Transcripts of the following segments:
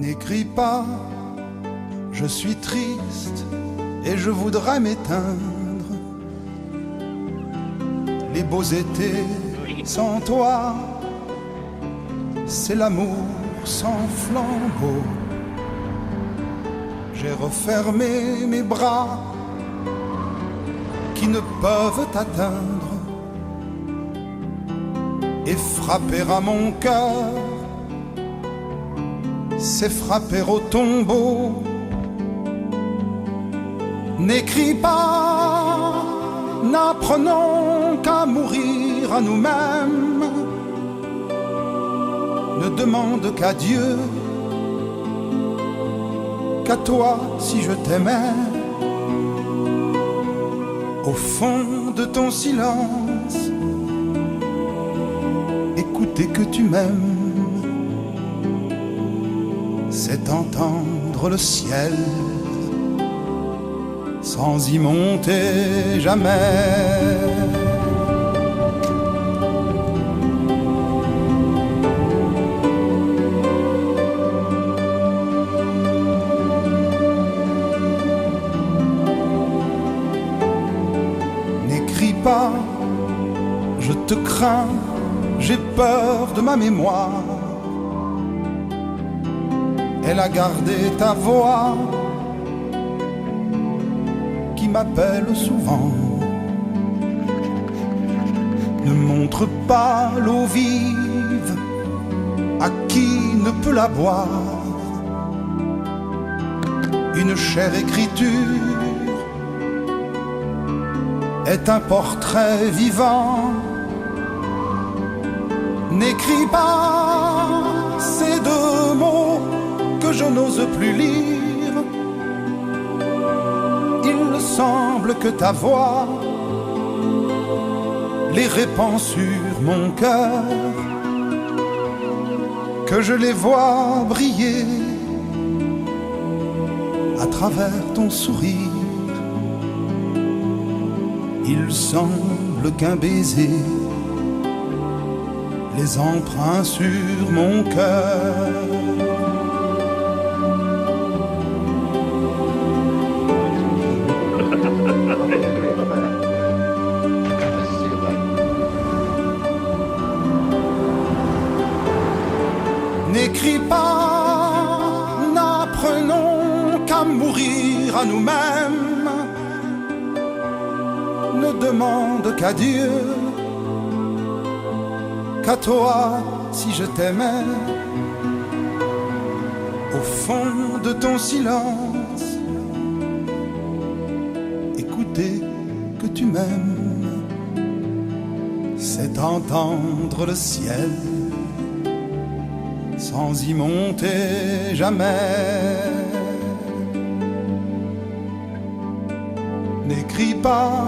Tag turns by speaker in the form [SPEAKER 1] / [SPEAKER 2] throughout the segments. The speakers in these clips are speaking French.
[SPEAKER 1] N'écris pas, je suis triste et je voudrais m'éteindre. Les beaux étés sans toi, c'est l'amour sans flambeau. J'ai refermé mes bras qui ne peuvent t'atteindre et frapper à mon cœur, c'est frapper au tombeau. N'écris pas, n'apprenons qu'à mourir à nous-mêmes. Ne demande qu'à Dieu, qu'à toi si je t'aimais. Au fond de ton silence, écouter que tu m'aimes, c'est entendre le ciel sans y monter jamais. N'écris pas, je te crains, j'ai peur de ma mémoire. Elle a gardé ta voix qui m'appelle souvent. Ne montre pas l'eau vive à qui ne peut la boire. Une chère écriture est un portrait vivant. N'écris pas ces deux mots que je n'ose plus lire. Il semble que ta voix les répand sur mon cœur, que je les vois briller à travers ton sourire. Il semble qu'un baiser les emprunts sur mon cœur. N'écris pas, n'apprenons qu'à mourir à nous-mêmes. Ne demande qu'à Dieu, qu'à toi si je t'aimais. Au fond de ton silence, écouter que tu m'aimes, c'est entendre le ciel sans y monter jamais. N'écris pas,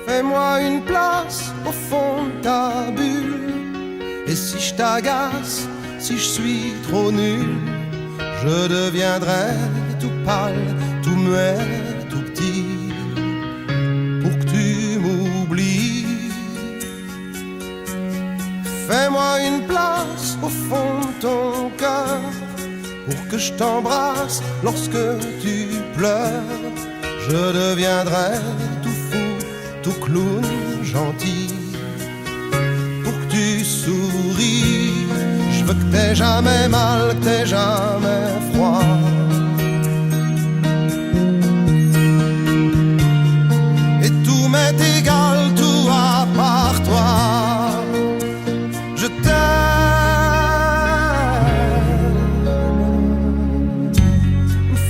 [SPEAKER 2] fais-moi une place au fond de ta bulle. Et si je t'agace, si je suis trop nul, je deviendrai tout pâle, tout muet, tout petit, pour que tu m'oublies. Fais-moi une place au fond de ton cœur, pour que je t'embrasse lorsque tu pleures. Je deviendrai tout fou, tout clown gentil, pour que tu souris. Je veux que t'aies jamais mal, que t'aies jamais froid. Et tout m'est égal, tout à part toi. Je t'aime.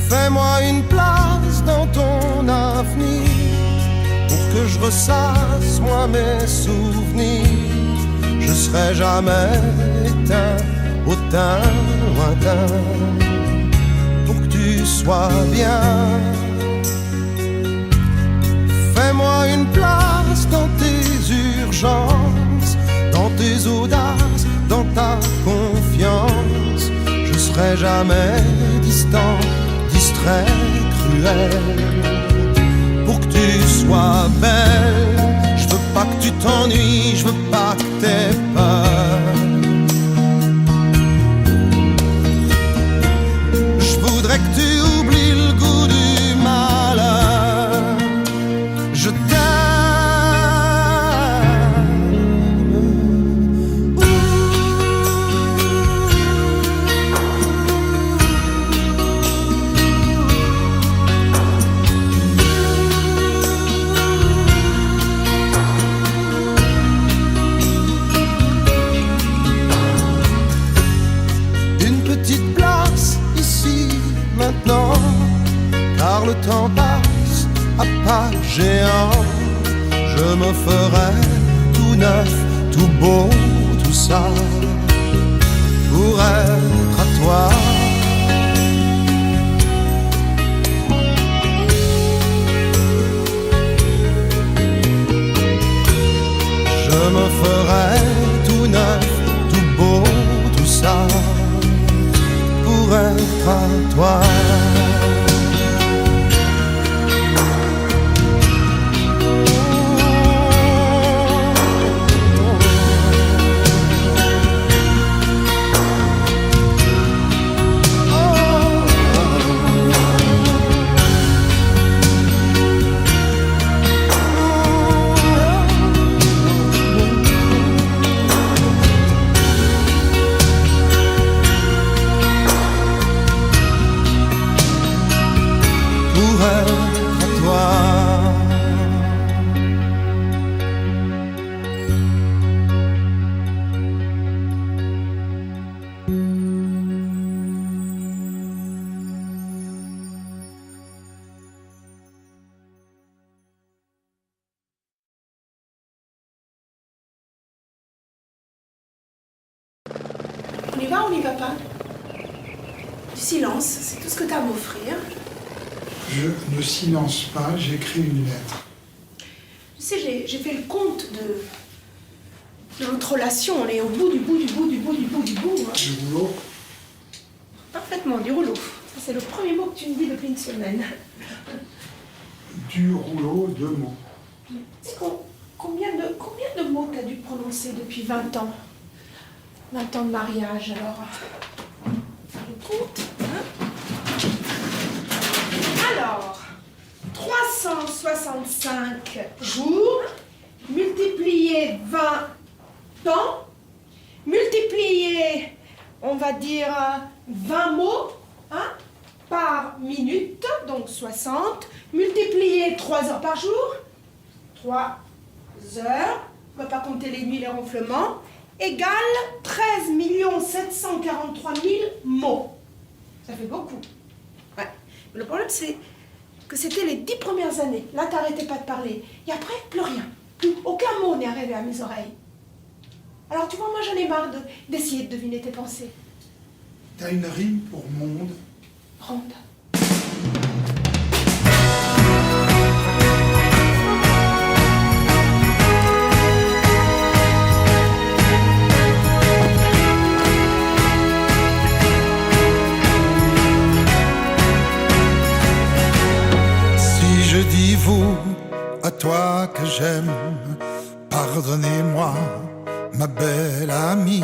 [SPEAKER 2] Fais-moi une place dans ton avenir, que je ressasse moi mes souvenirs. Je serai jamais éteint au teint lointain, pour que tu tu sois bien. Fais-moi une place dans tes urgences, dans tes audaces, dans ta confiance. Je serai jamais distant, distrait, cruel. Pour que tu sois belle, je veux pas que tu t'ennuies, je veux pas que t'aies peur. Je voudrais que tu oublies le goût du malheur. Je t'aime. Car le temps passe à pas géant. Je me ferai tout neuf, tout beau, tout ça pour être à toi. Je me ferai tout neuf, tout beau, tout ça pour être à toi.
[SPEAKER 3] On y va ou on n'y va pas? Du silence, c'est tout ce que tu as à m'offrir.
[SPEAKER 1] Je ne silence pas, j'écris une lettre.
[SPEAKER 3] Tu sais, j'ai fait le compte de notre relation. On est au bout du bout. Hein.
[SPEAKER 1] Du rouleau.
[SPEAKER 3] Parfaitement, du rouleau. Ça, c'est le premier mot que tu me dis depuis une semaine.
[SPEAKER 1] Du rouleau, 2 mots.
[SPEAKER 3] Tu sais combien de mots tu as dû prononcer depuis 20 ans? 20 ans de mariage, alors. Le compte, hein? Alors, 365 jours, multiplié 20 ans, multiplié, on va dire, 20 mots, hein, par minute, donc 60, multiplié 3 heures par jour, 3 heures, on ne va pas compter les nuits, les ronflements, égale 13 743 000 mots. Ça fait beaucoup. Ouais. Mais le problème, c'est que c'était les 10 premières années. Là, t'arrêtais pas de parler. Et après, plus rien. Aucun mot n'est arrivé à mes oreilles. Alors, tu vois, moi, j'en ai marre d'essayer de deviner tes pensées.
[SPEAKER 1] T'as une rime pour monde?
[SPEAKER 3] Ronde.
[SPEAKER 2] Je dis vous, à toi que j'aime, pardonnez-moi, ma belle amie.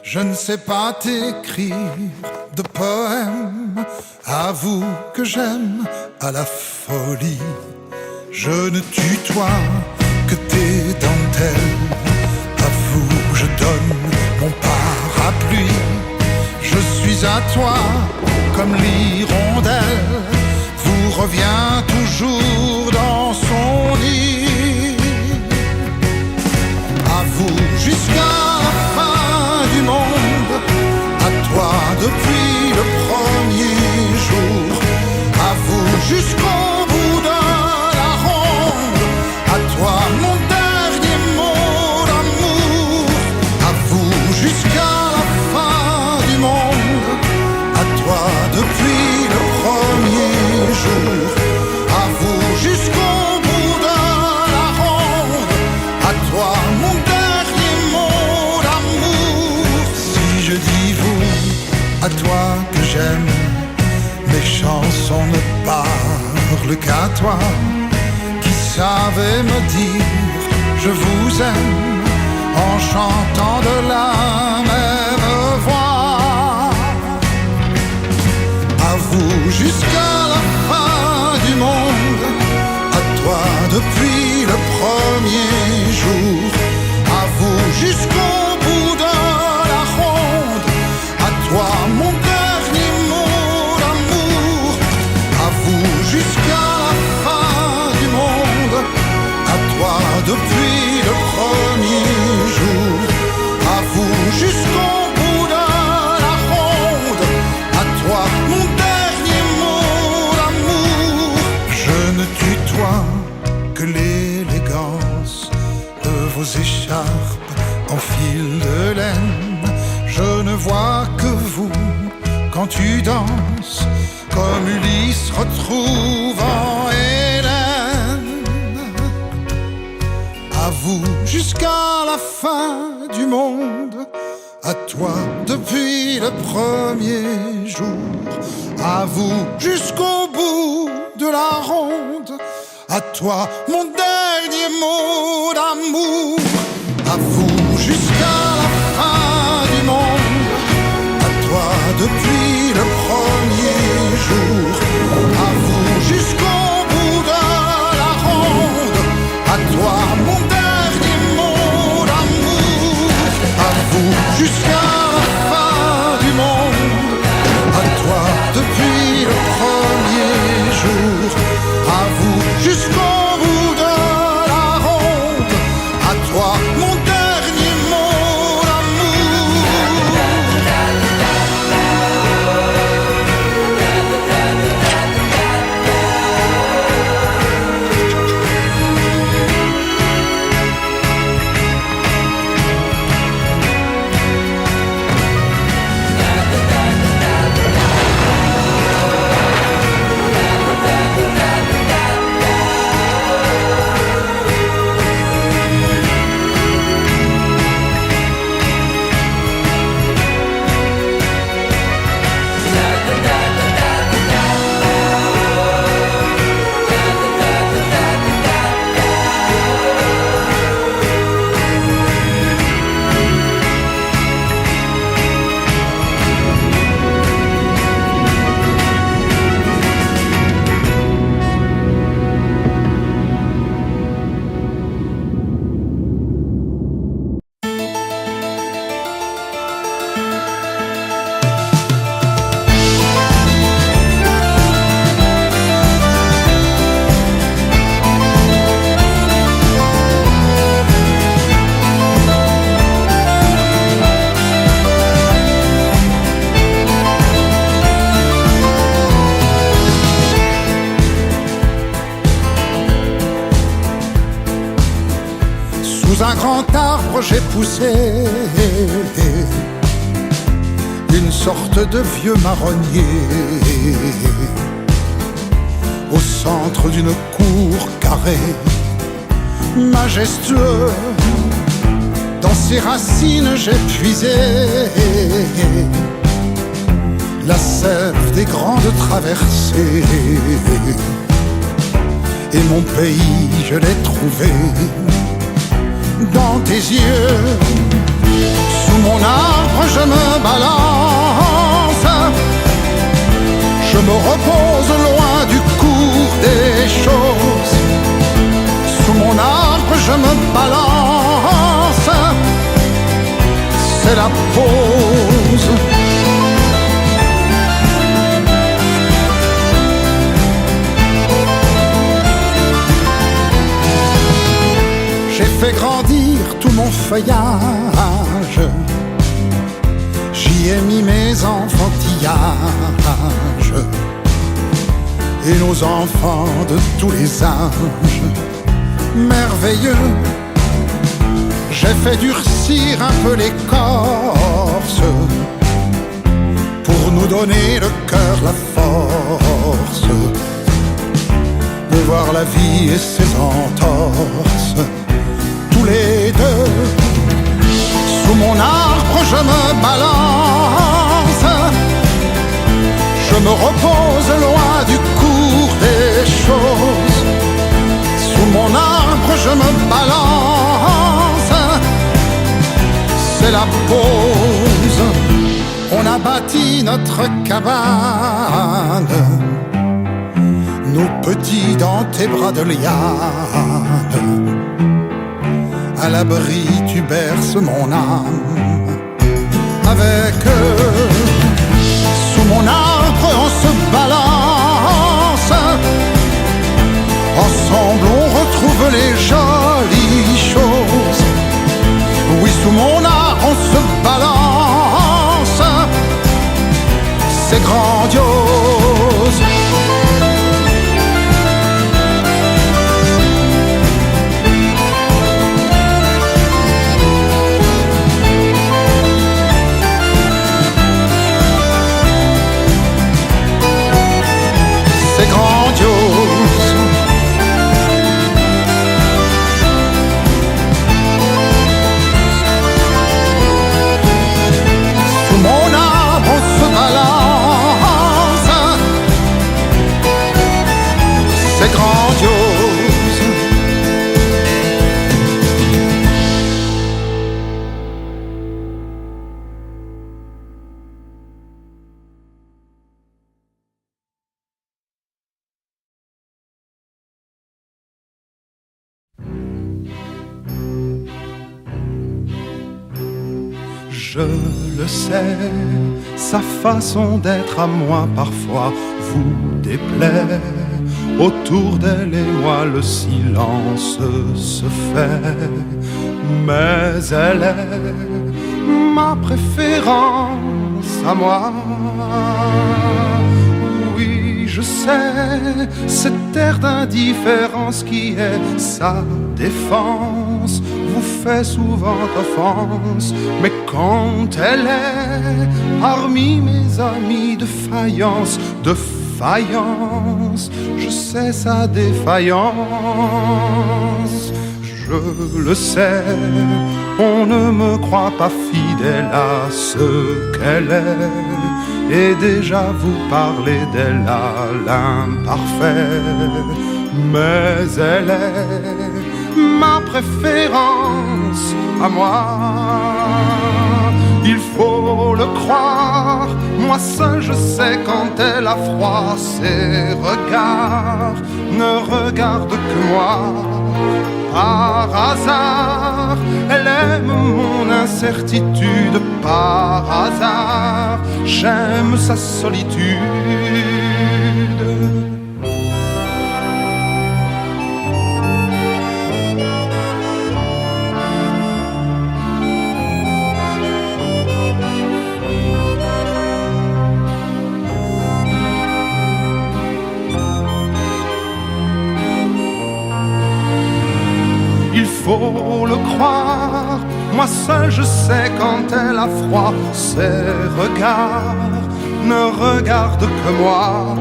[SPEAKER 2] Je ne sais pas t'écrire de poèmes, avoue que j'aime à la folie. Je ne tutoie que tes dentelles, avoue je donne mon parapluie. Je suis à toi comme l'hirondelle, vous revient toujours dans son lit. À vous jusqu'à la fin du monde, à toi depuis le premier jour, à vous jusqu'au bout de la ronde, à toi mon dernier mot d'amour. À vous jusqu'à la fin du monde, à toi depuis le jours. À vous jusqu'au bout de la ronde. À toi mon dernier mot d'amour. Si je dis vous, à toi que j'aime, mes chansons ne parlent qu'à toi, qui savais me dire je vous aime en chantant de la même voix. À vous jusqu'à la fin du monde, à toi depuis le premier jour, à vous jusqu'au bout de la ronde, à toi mon dernier mot d'amour, à vous jusqu'à la fin du monde, à toi depuis le premier jour, à vous jusqu'au bout de la ronde, à toi mon dernier mot d'amour. Je ne tutoie que l'élégance de vos écharpes en fil de laine. Je ne vois que vous quand tu danses, comme Ulysse retrouvant Hélène. À vous jusqu'à la fin du monde, à toi depuis le premier jour, à vous jusqu'au bout de la ronde, à toi mon dernier mot d'amour. À vous jusqu'à la fin du monde, à toi depuis le premier jour, à vous jusqu'au bout de la ronde, à toi mon dernier mot d'amour. À vous jusqu'à la fin du monde, à toi depuis le premier jour, à vous jusqu'au bout de la ronde, à toi mon dernier mot d'amour. Sous un grand arbre j'ai poussé une sorte de vieux marronnier au centre d'une cour carrée, majestueux. Dans ses racines j'ai puisé la sève des grandes traversées, et mon pays je l'ai trouvé dans tes yeux. Sous mon arbre je me balance, je me repose loin du cours des choses. Sous mon arbre je me balance, c'est la pause. J'ai fait grandir tout mon feuillage, j'y ai mis mes enfantillages, et nos enfants de tous les âges. Merveilleux, j'ai fait durcir un peu l'écorce pour nous donner le cœur, la force
[SPEAKER 1] voir la vie et ses entorses. Tous les deux, sous mon arbre je me balance. Je me repose loin du cours des choses. Sous mon arbre je me balance. C'est la pause. On a bâti notre cabane, nos petits dans tes bras de liane. À l'abri tu berces mon âme. Avec eux, sous mon arbre on se balance. Ensemble on retrouve les jolies choses. Oui, sous mon arbre on se balance. C'est grandiose. C'est grandiose. Sous mon arbre on se balance. C'est grandiose. Je le sais, sa façon d'être à moi parfois vous déplaît. Autour d'elle et moi le silence se fait. Mais elle est ma préférence à moi. Oui, je sais, cette air d'indifférence qui est sa défense vous fait souvent offense. Mais quand elle est parmi mes amis de faïence, je sais sa défaillance. Je le sais, on ne me croit pas fidèle à ce qu'elle est. Et déjà vous parlez d'elle à l'imparfait. Mais elle est ma préférence à moi. Il faut le croire, moi seul je sais quand elle a froid. Ses regards ne regardent que moi. Par hasard, elle aime mon incertitude. Par hasard, j'aime sa solitude. Faut le croire, moi seul je sais quand elle a froid. Ses regards ne regardent que moi.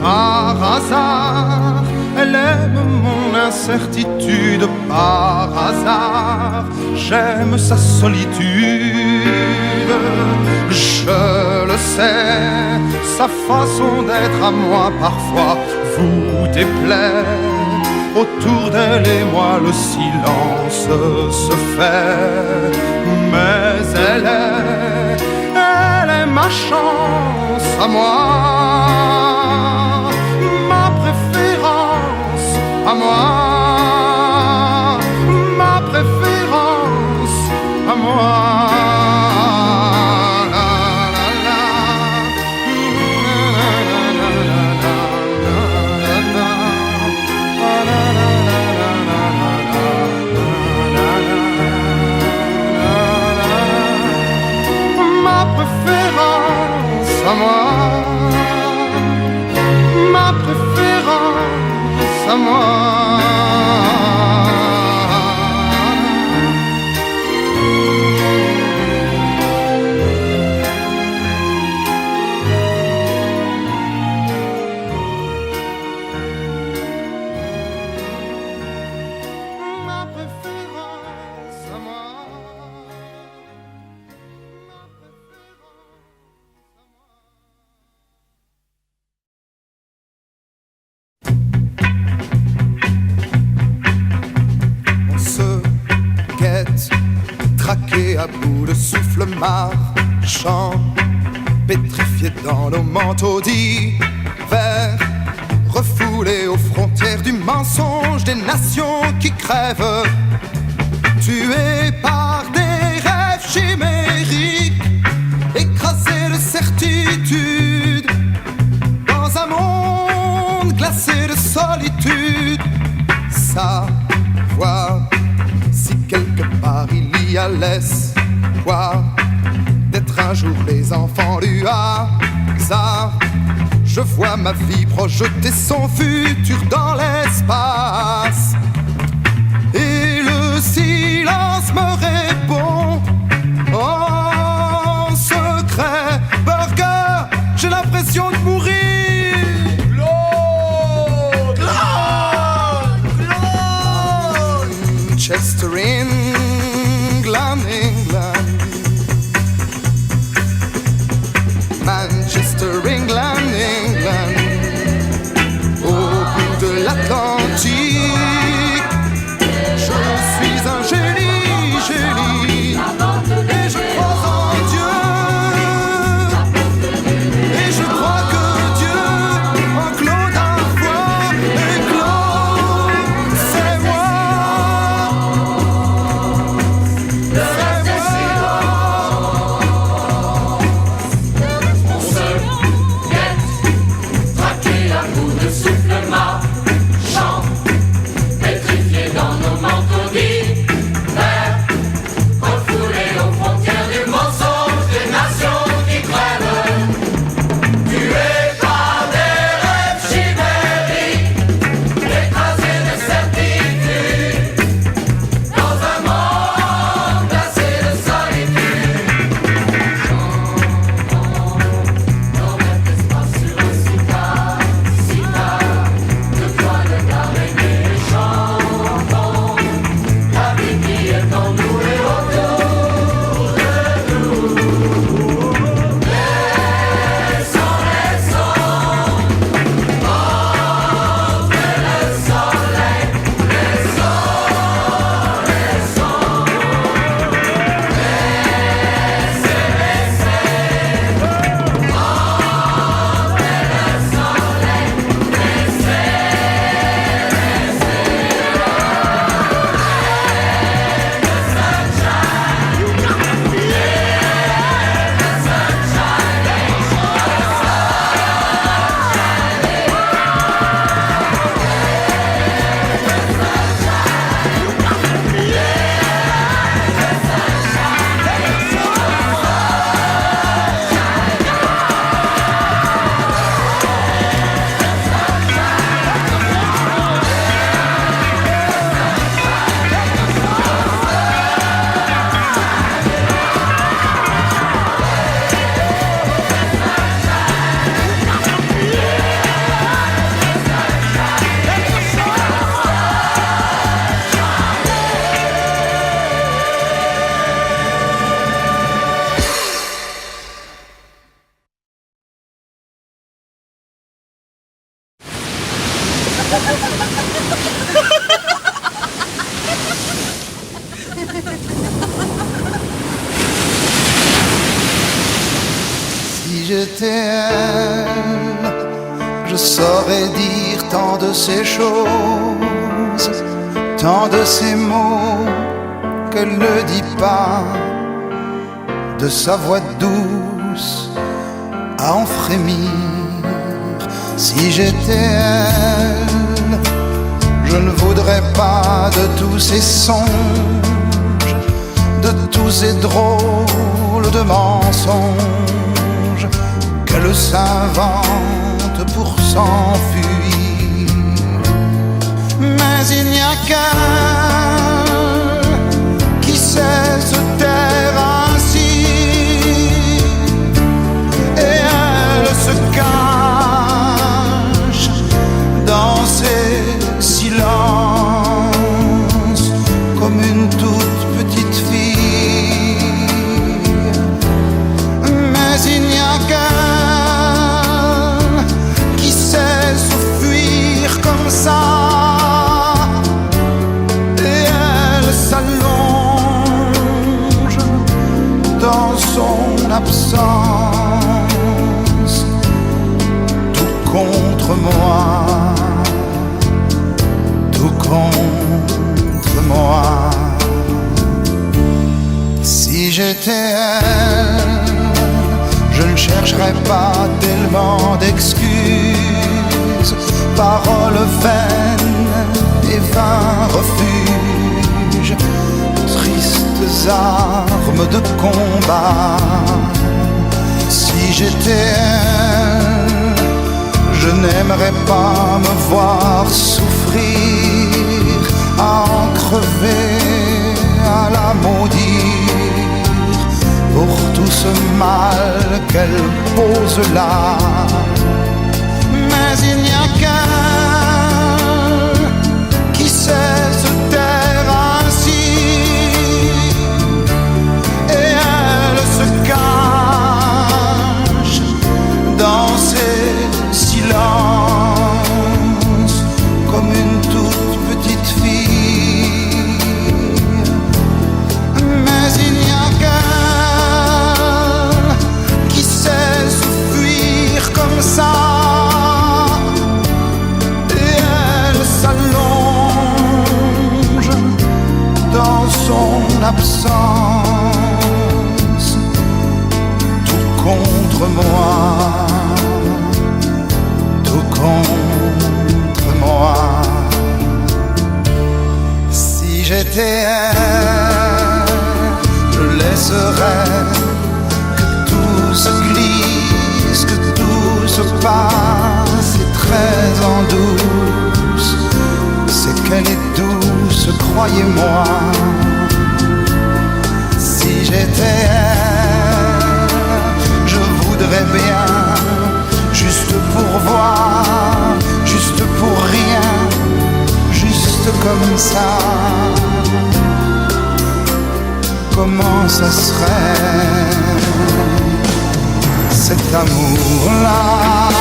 [SPEAKER 1] Par hasard, elle aime mon incertitude. Par hasard, j'aime sa solitude. Je le sais, sa façon d'être à moi parfois vous déplaît. Autour d'elle et moi le silence se fait. Mais elle est ma chance à moi. Ma préférence à moi. Ma préférence à moi. À moi, ma préférence à moi.
[SPEAKER 2] souffle marchand, pétrifié dans nos manteaux d'hiver, refoulés aux frontières du mensonge des nations qui crèvent, tués par des rêves chimériques, écrasés de certitude, dans un monde glacé de solitude. Savoir si quelque part il y a l'espoir d'être un jour les enfants du hasard. Je vois ma vie projeter son futur dans l'espace, et le silence me répond en secret: Burger, j'ai l'impression de mourir. Manchester, England, England. Manchester, England, England. Au bout de l'Atlantique, je suis un génie, génie. Et je crois en Dieu. Et je crois que Dieu enclos d'un foie éclos. C'est moi. Si j'étais elle, je saurais dire tant de ces choses, tant de ces mots qu'elle ne dit pas, de sa voix douce à en frémir. Si j'étais elle, je ne voudrais pas de tous ces songes, de tous ces drôles de mensonges qu'elle s'invente pour s'enfuir. Mais il n'y a qu'elle qui sait se taire ainsi, et elle se cache dans ses silences comme une toute petite fille. Mais il n'y a qu'elle qui sait s'enfuir comme ça, et elle s'allonge contre moi, tout contre moi. Si j'étais elle, je ne chercherais pas tellement d'excuses, paroles vaines et vains refuges, tristes armes de combat. Si j'étais elle, je n'aimerais pas me voir souffrir, à en crever, à la maudire, pour tout ce mal qu'elle pose là. Mais il n'y a qu'elle qui sait se taire ainsi, et elle se cache dans ses silences comme une toute petite fille. Mais il n'y a qu'elle qui sait se fuir comme ça, et elle s'allonge dans son absence, tout contre moi, tout contre moi. Si j'étais elle, je laisserais que tout se glisse, que tout se passe, et très en douce. C'est qu'elle est douce, croyez-moi. Si j'étais elle, je voudrais bien, juste pour voir, juste pour rien, juste comme ça. Comment ça serait, cet amour-là?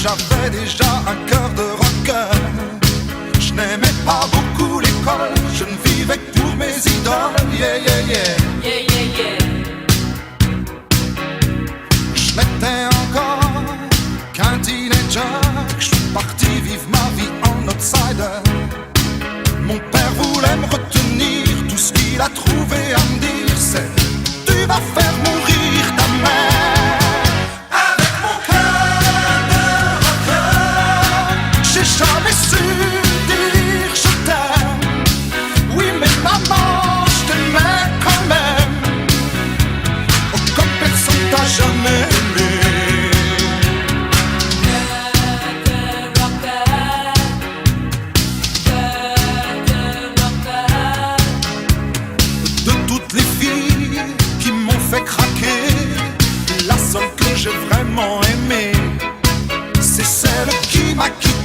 [SPEAKER 1] J'avais déjà un cœur de rocker. Je n'aimais pas beaucoup l'école, je ne vivais que pour mes idoles. Yeah, yeah, yeah.
[SPEAKER 4] Yeah, yeah, yeah.
[SPEAKER 1] Je n'étais encore qu'un teenager, je suis parti vivre ma vie en outsider. Mon père voulait me retenir, tout ce qu'il a trouvé à me dire c'est: tu vas faire mourir ta mère. J'ai jamais su dire je t'aime. Oui mais maman, je t'aimais quand même. Oh, comme personne t'a jamais aimé. De toutes les filles qui m'ont fait craquer, la seule que j'ai vraiment aimée, c'est celle qui m'a quitté.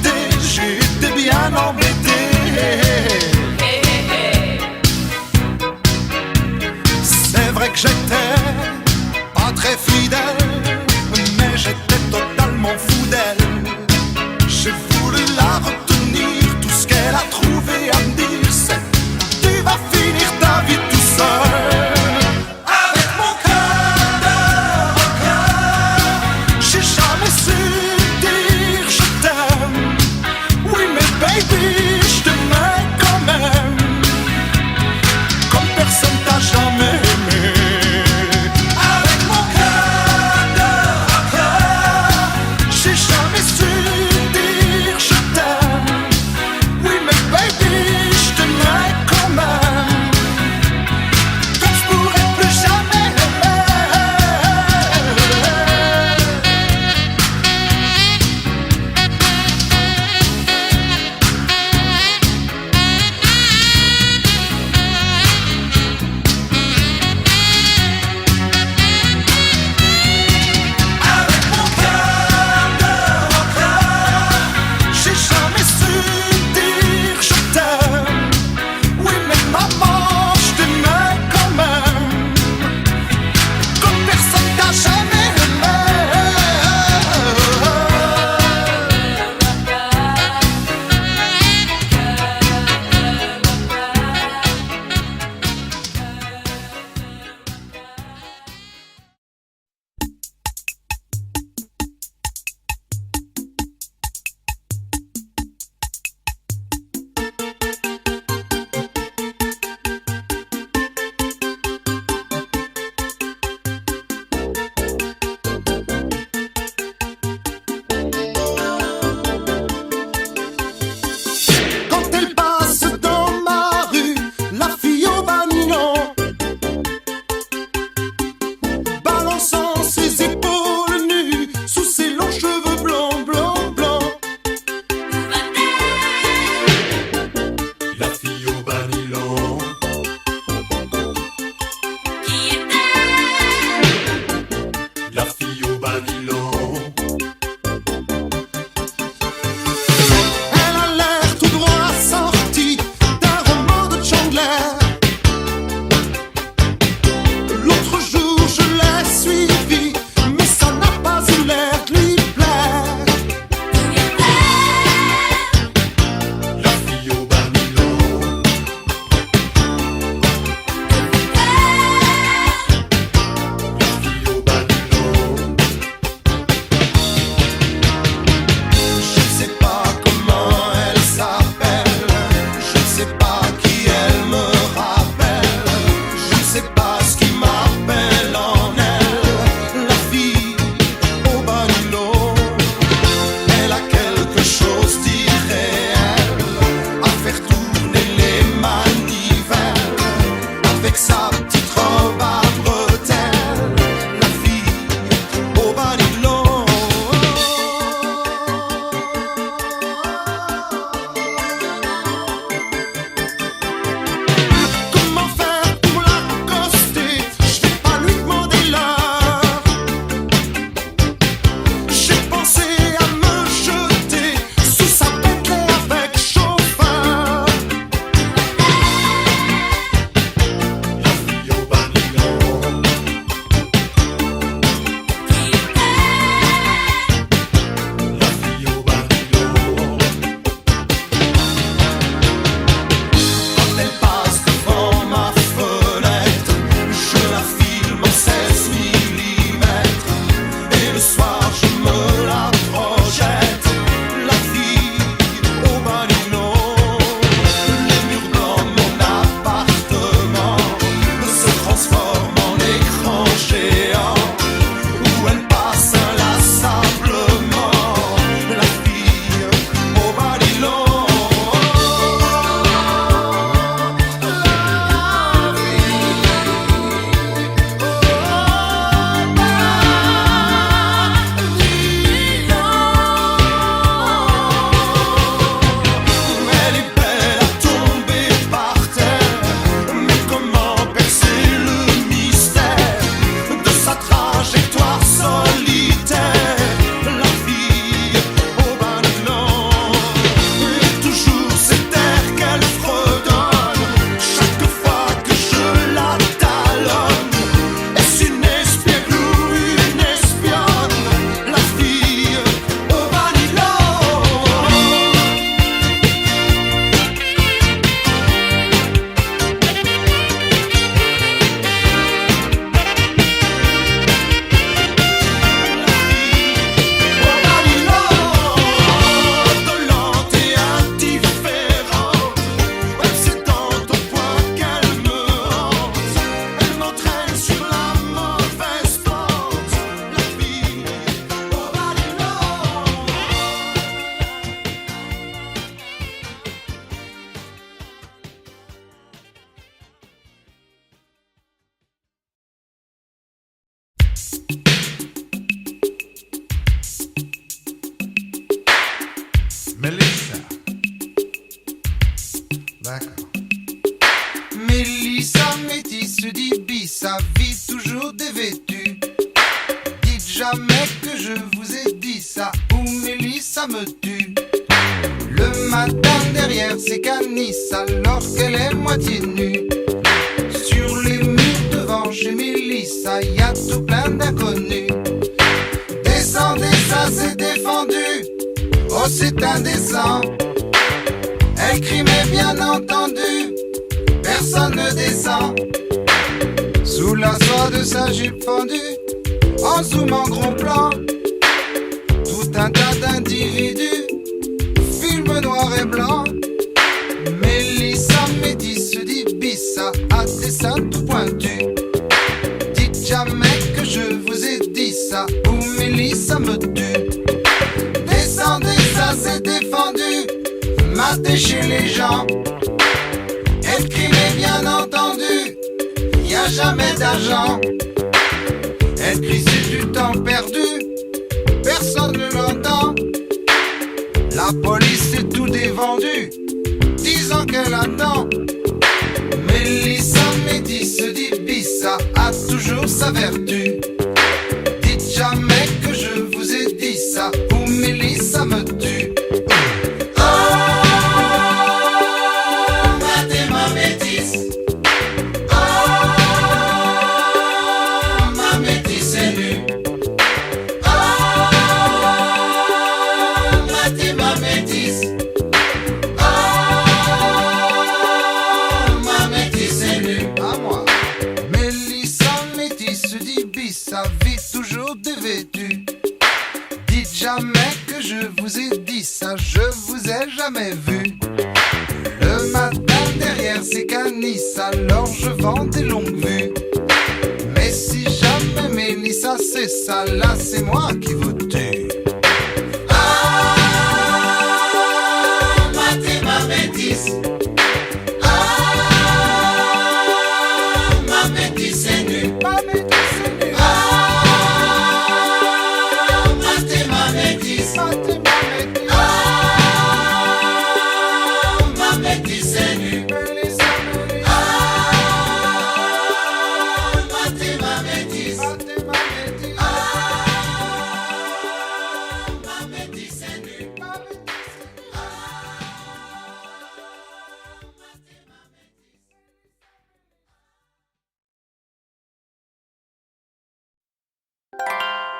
[SPEAKER 1] J'ai été bien embêté. C'est vrai que j'étais pas très fidèle, mais j'étais totalement fou d'elle. J'ai voulu la retenir, tout ce qu'elle a trouvé à me dire c'est: tu vas finir ta vie tout seul. Avec mon cœur de rocker, j'ai jamais su dire je t'aime. Oui mais baby, je t'aimais quand même, comme personne t'a jamais aimé.
[SPEAKER 2] métis d'Ibissa vit toujours dévêtue. Dites jamais que je vous ai dit ça, ou Mélissa me tue. Le matin derrière ses canisses, alors qu'elle est moitié nue. Sur les murs devant chez Mélissa, y a tout plein d'inconnus. Descendez, ça c'est défendu, oh c'est indécent. Elle crie mais bien entendu, personne ne descend. Sous la soie de sa jupe fendue, en zoom en gros plan, tout un tas d'individus, film noir et blanc. Mélissa métisse d'Ibissa a des seins tout pointus. Dites jamais que je vous ai dit ça, ou Mélissa me tue. Descendez, ça c'est défendu, matez chez les gens. Elle crie mais bien entendu, y a jamais d'argent. Elle crie c'est du temps perdu, personne ne l'entend. La police est tout dévendu, disant qu'elle attend. Mélissa métisse d'Ibissa a toujours sa vertu. Dites jamais que je vous ai dit ça, ou Mélissa me tue. Dites jamais que je vous ai dit ça, je vous ai jamais vu. Le matin derrière ces canisses, alors je vends des longues vues. Mais si jamais Mélissa c'est ça, là c'est moi qui vous tue. Matez ma métisse. Ma métisse est nue. Ma métisse est nue.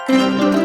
[SPEAKER 1] Thank you.